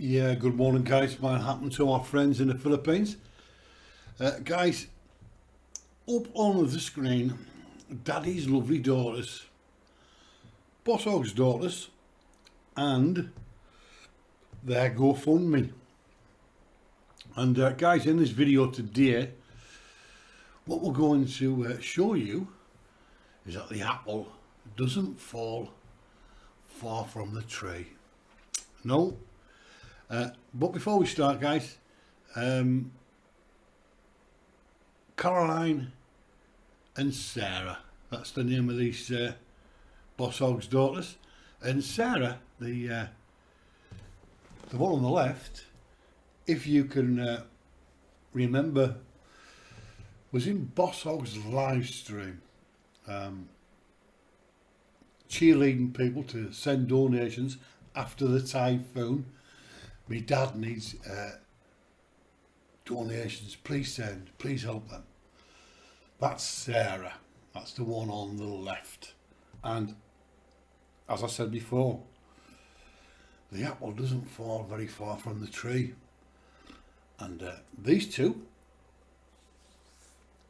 Yeah, good morning, guys. What happened to our friends in the Philippines? Guys, up on the screen, Daddy's lovely daughters, Bosshogs daughters, and their GoFundMe. And guys, in this video today, what we're going to show you is that the apple doesn't fall far from the tree. No. But before we start, guys, Caroline and Sarah, that's the name of these Bosshogs daughters, and Sarah, the one on the left, if you can remember, was in Bosshogs live stream, cheerleading people to send donations after the typhoon. My dad needs donations, please send, please help them. That's Sarah, that's the one on the left. And as I said before, the apple doesn't fall very far from the tree. And these two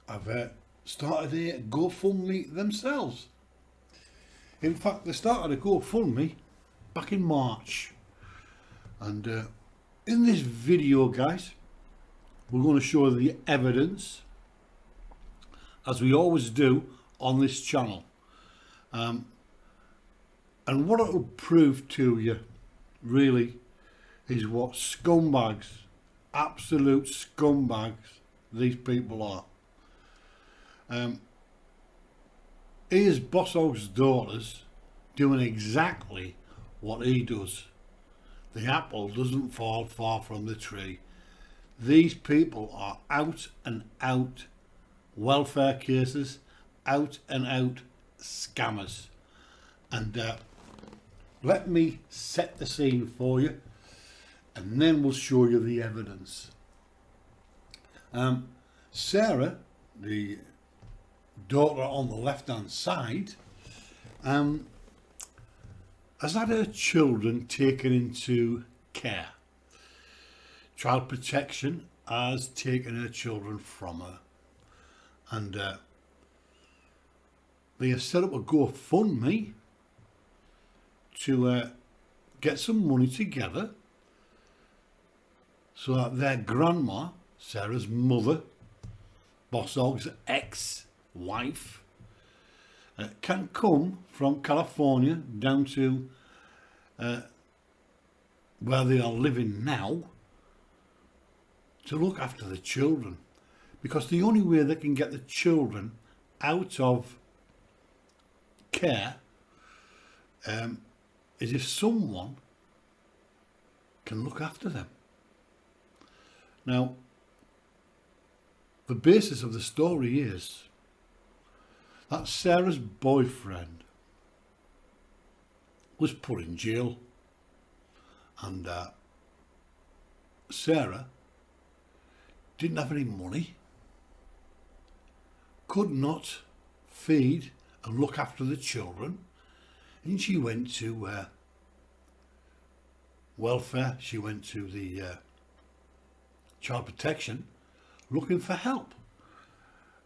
have started a GoFundMe themselves. In fact, they started a GoFundMe back in March. And in this video, guys, we're going to show the evidence, as we always do on this channel. And what it will prove to you, really, is what scumbags, absolute scumbags, these people are. Here's Bossog's daughters doing exactly what he does. The apple doesn't fall far from the tree. These people are out and out welfare cases, out and out scammers. And let me set the scene for you, and then we'll show you the evidence. Sarah, the daughter on the left hand side, has had her children taken into care. Child Protection has taken her children from her. And they have set up a GoFundMe to get some money together so that their grandma, Sarah's mother, Bosshog's ex-wife, can come from California down to where they are living now to look after the children, because the only way they can get the children out of care is if someone can look after them. Now, the basis of the story is that Sarah's boyfriend was put in jail, and Sarah didn't have any money, could not feed and look after the children, and she went to welfare, she went to the Child Protection looking for help.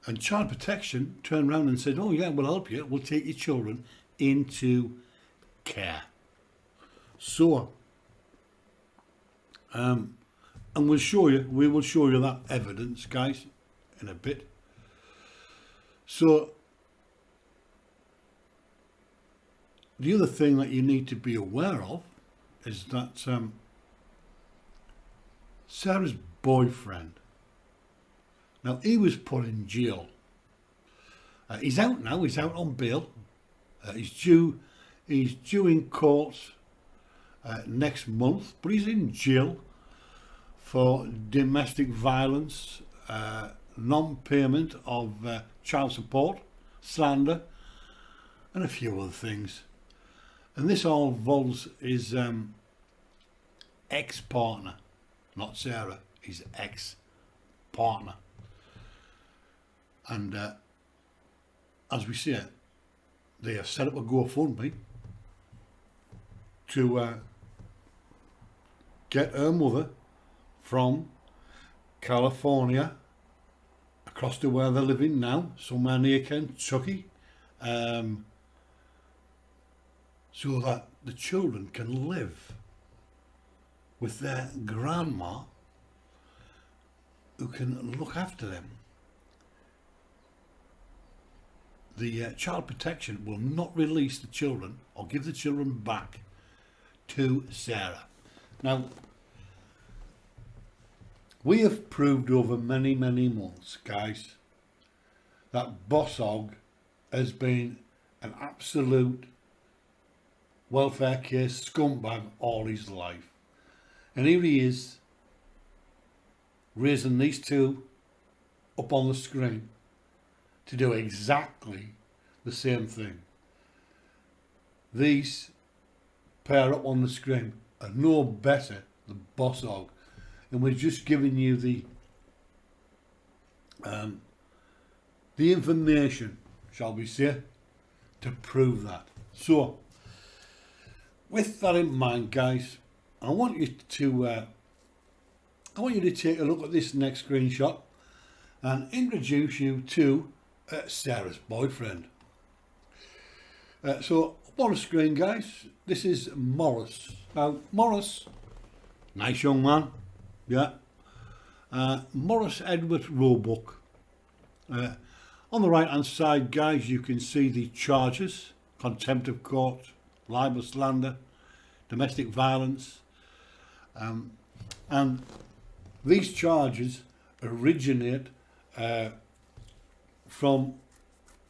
And Child Protection turned around and said, oh yeah, we'll help you, we'll take your children into care. So, and we will show you that evidence, guys, in a bit. So, the other thing that you need to be aware of is that Sarah's boyfriend, now he was put in jail. He's out now, he's out on bail. He's due in court next month, but he's in jail for domestic violence, non-payment of child support, slander, and a few other things. And this all involves his ex-partner, not Sarah, his ex-partner. And as we see it, they have set up a GoFundMe to get her mother from California across to where they're living now, somewhere near Kentucky, so that the children can live with their grandma who can look after them. The child protection will not release the children or give the children back to Sarah. Now, we have proved over many months, guys, that Bosshog has been an absolute welfare case scumbag all his life. And here he is, raising these two up on the screen to do exactly the same thing. These pair up on the screen are no better than Bosshog, and we're just giving you the information, shall we say, to prove that. So, with that in mind, guys, I want you to take a look at this next screenshot and introduce you to Sarah's boyfriend. So up on the screen, guys, this is Morris. Now, Morris, nice young man, yeah. Morris Edward Roebuck. On the right hand side, guys, you can see the charges: contempt of court, libel, slander, domestic violence, and these charges originate from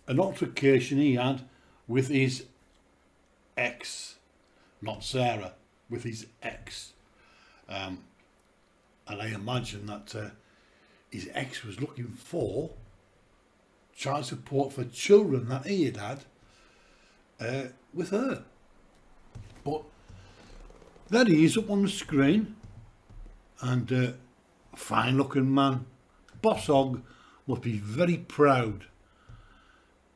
an altercation he had with his ex, not Sarah, with his ex, and I imagine that his ex was looking for child support for children that he had with her. But there he is up on the screen, and a fine looking man. Bosshog must be very proud.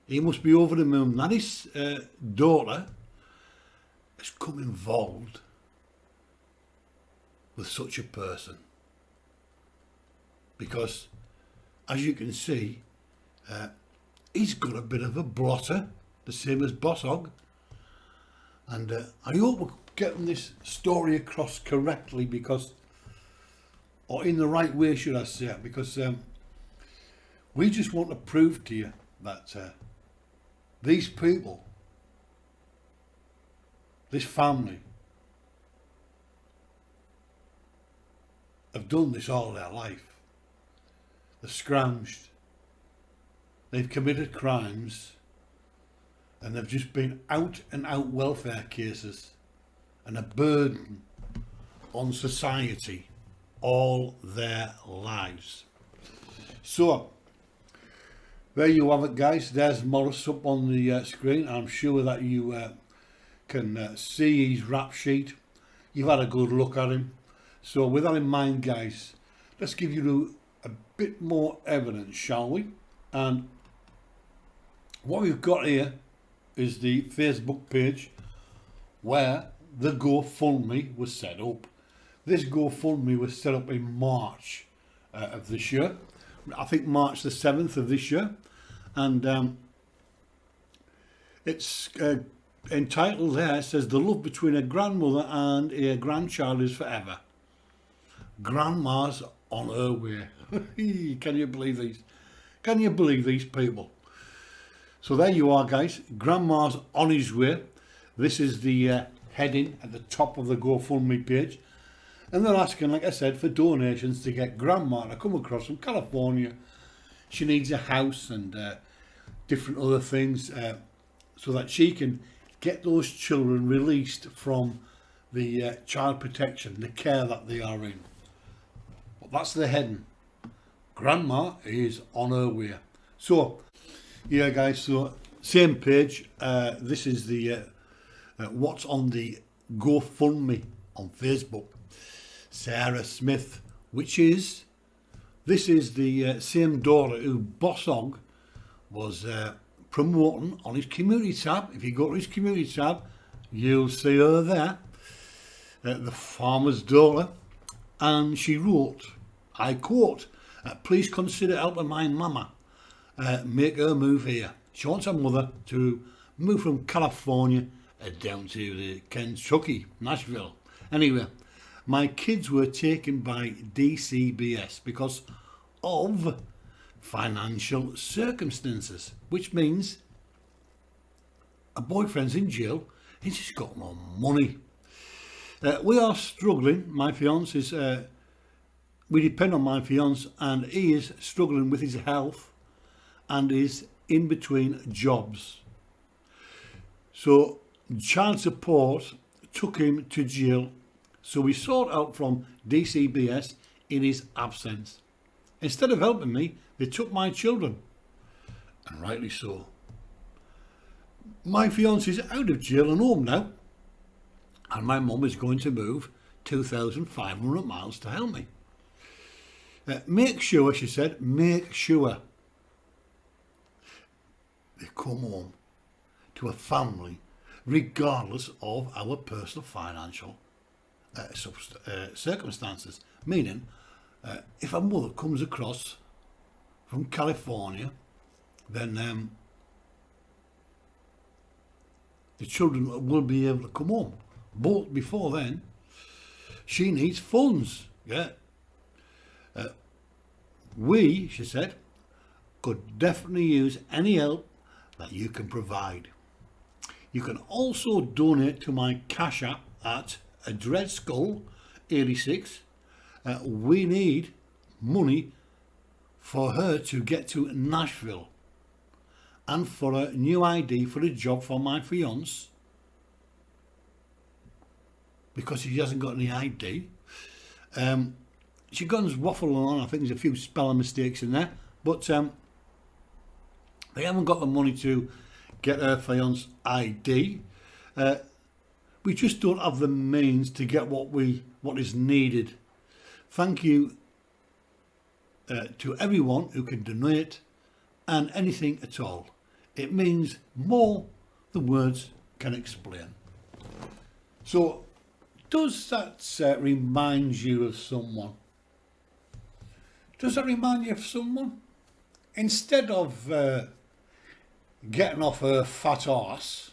He must be over the moon that his daughter has come involved with such a person, because as you can see, he's got a bit of a blotter, the same as Bosshog, and I hope we're getting this story across correctly, because, or in the right way should I say it, because we just want to prove to you that these people, this family, have done this all their life. They're scrounged, they've committed crimes, and they've just been out and out welfare cases and a burden on society all their lives. So there you have it, guys. There's Morris up on the screen. I'm sure that you can see his rap sheet. You've had a good look at him. So with that in mind, guys, let's give you a bit more evidence, shall we? And what we've got here is the Facebook page where the GoFundMe was set up. This GoFundMe was set up in March of this year. I think March the 7th of this year. And it's entitled there, it says, "The love between a grandmother and a grandchild is forever. Grandma's on her way." Can you believe these? Can you believe these people? So there you are, guys. Grandma's on his way. This is the heading at the top of the GoFundMe page. And they're asking, like I said, for donations to get Grandma to come across from California. She needs a house and different other things so that she can get those children released from the child protection, the care that they are in. But that's the heading. Grandma is on her way. So, yeah, guys, so same page. This is the what's on the GoFundMe on Facebook. Sarah Smith, this is the same daughter who Bosshog was promoting on his community tab. If you go to his community tab, you'll see her there. the farmer's daughter, and she wrote, I quote, please consider helping my mama make her move here. She wants her mother to move from California down to the Kentucky, Nashville. Anyway, my kids were taken by DCBS because of financial circumstances, which means a boyfriend's in jail and she's got no money. We are struggling. My fiance is, we depend on my fiance, and he is struggling with his health and is in between jobs. So child support took him to jail, so we sought out from DCBS in his absence. Instead of helping me, they took my children, and rightly so. My fiance is out of jail and home now, and my mum is going to move 2,500 miles to help me. Make sure, she said, make sure they come home to a family regardless of our personal financial circumstances. Meaning, if a mother comes across from California, then the children will be able to come home. But before then, she needs funds. Yeah. We, she said, could definitely use any help that you can provide. You can also donate to my Cash App at Dreadskull86. We need money for her to get to Nashville and for a new ID for a job for my fiance, because she hasn't got any ID. She goes waffling on. I think there's a few spelling mistakes in there, but they haven't got the money to get her fiance ID. We just don't have the means to get what is needed. Thank you to everyone who can donate and anything at all. It means more than words can explain. So, does that remind you of someone? Does that remind you of someone? Instead of getting off her fat arse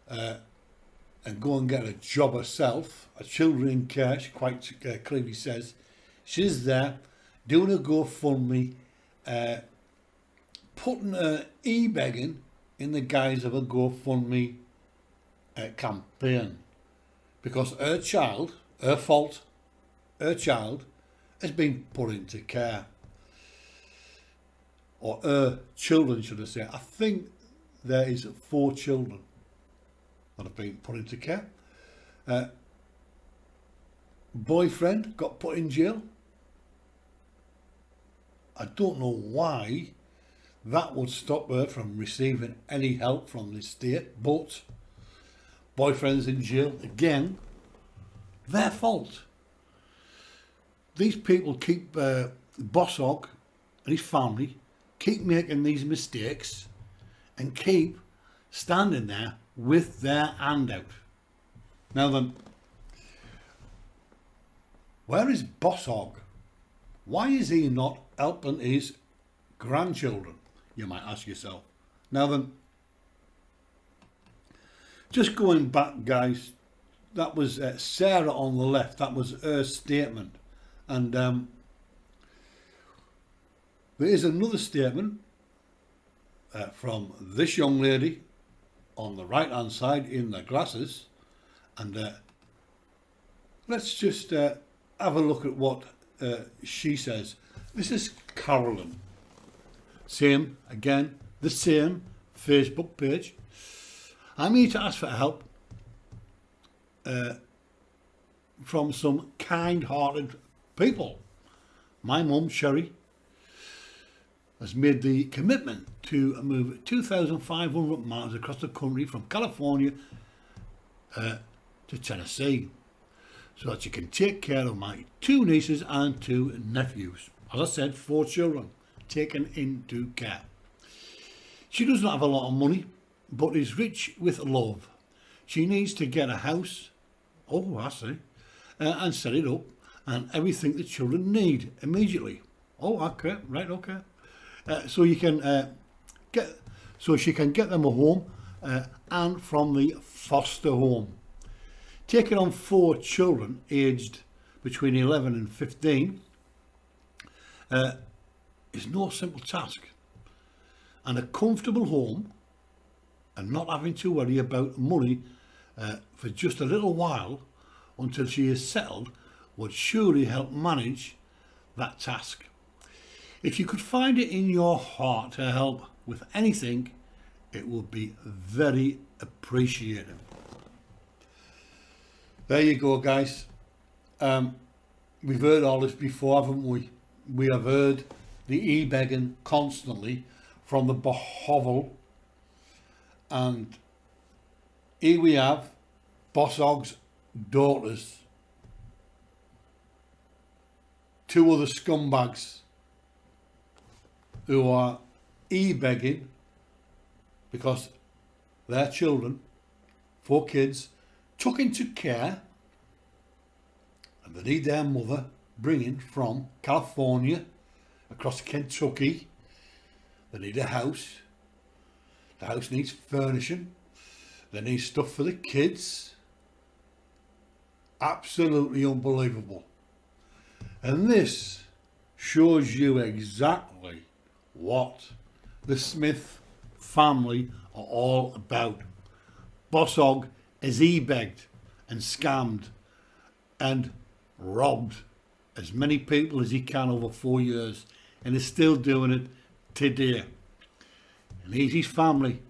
and go and get a job herself, a children in care, she quite clearly says, she's there doing a GoFundMe, putting her e-begging in the guise of a GoFundMe campaign, because her child has been put into care, or her children, should I say. I think there is 4 children that have been put into care. Boyfriend got put in jail. I don't know why that would stop her from receiving any help from the state, but boyfriend's in jail again. Their fault. These people keep Bosshog and his family keep making these mistakes and keep standing there with their hand out. Now then, where is Bosshog? Why is he not helping his grandchildren? You might ask yourself. Now then, just going back, guys, that was Sarah on the left. That was her statement. And there is another statement from this young lady on the right hand side in the glasses, and let's just have a look at what she says. This is Carolyn. Same again, the same Facebook page. I'm here to ask for help from some kind-hearted people. My mum, Sherry, has made the commitment to move 2,500 miles across the country from California to Tennessee, so that she can take care of my 2 nieces and 2 nephews. As I said, 4 children taken into care. She doesn't have a lot of money, but is rich with love. She needs to get a house Oh, I see. And set it up, and everything the children need immediately. Oh, okay, right, okay. So you can so she can get them a home, and from the foster home. Taking on 4 children aged between 11 and 15 is no simple task, and a comfortable home and not having to worry about money for just a little while until she is settled would surely help manage that task. If you could find it in your heart to help with anything, it would be very appreciated. There you go, guys. We've heard all this before, haven't we? We have heard the e-begging constantly from the Bosshog, and here we have Bosshog's daughters, 2 other scumbags who are e-begging because their children, 4 kids, took into care, and they need their mother bringing from California across Kentucky. They need a house. The house needs furnishing. They need stuff for the kids. Absolutely unbelievable. And this shows you exactly what the Smith family are all about. Bosshog is e-begged and scammed and robbed as many people as he can over 4 years, and is still doing it today. And he's his family.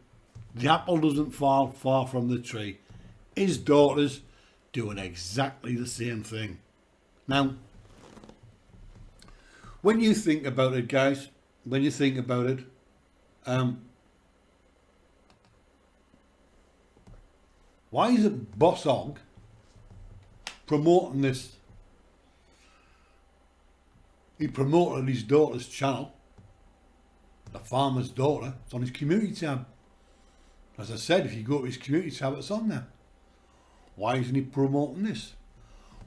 The apple doesn't fall far from the tree. His daughters doing exactly the same thing. Now, when you think about it, guys, when you think about it, why isn't Bosshog promoting this? He promoted his daughter's channel, The Farmer's Daughter. It's on his community tab. As I said, if you go to his community tab, it's on there. Why isn't he promoting this?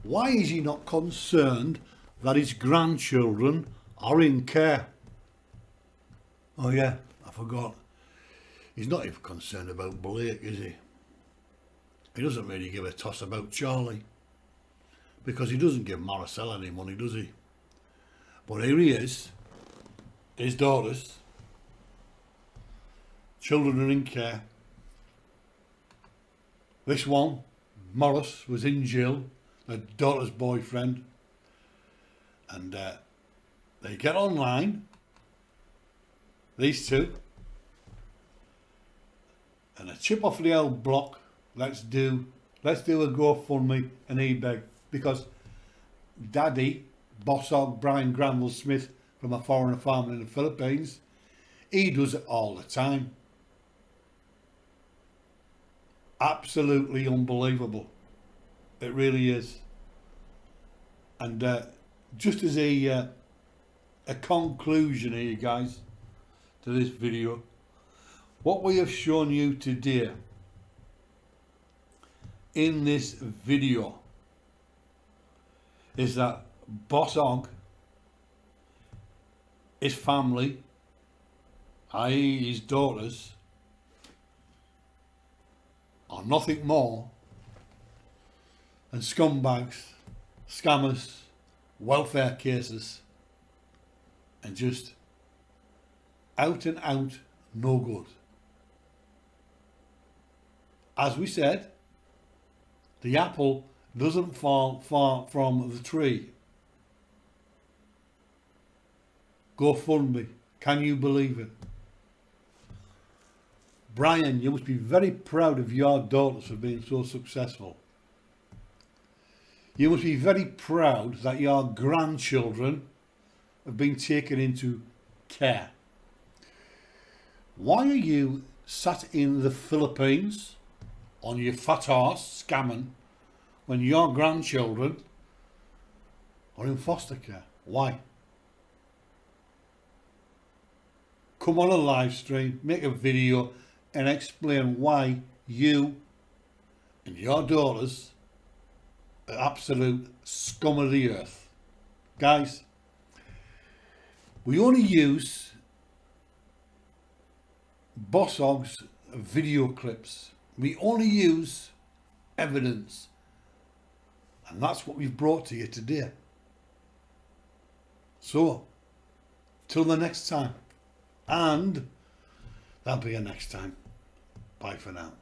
Why is he not concerned that his grandchildren are in care? Oh yeah, I forgot. He's not even concerned about Blake, is he? He doesn't really give a toss about Charlie, because he doesn't give Maricel any money, does he? But here he is, his daughters, children are in care. This one, Morris, was in jail, her daughter's boyfriend, and they get online, these 2, and a chip off the old block. Let's do a GoFundMe and eBay, because Daddy Bosshog Brian Granville Smith from A Foreigner Farming in the Philippines, he does it all the time. Absolutely unbelievable. It really is. And just as a conclusion here, guys, to this video, what we have shown you today in this video is that Bosshog, his family, i.e. his daughters, are nothing more than scumbags, scammers, welfare cases, and just out and out no good. As we said, the apple doesn't fall far from the tree. GoFundMe, can you believe it? Brian, you must be very proud of your daughters for being so successful. You must be very proud that your grandchildren have been taken into care. Why are you sat in the Philippines on your fat horse scamming when your grandchildren are in foster care? Why? Come on a live stream, make a video and explain why you and your daughters absolute scum of the earth. Guys, we only use Bosshogs video clips. We only use evidence. And that's what we've brought to you today. So, till the next time. And there'll be a next time. Bye for now.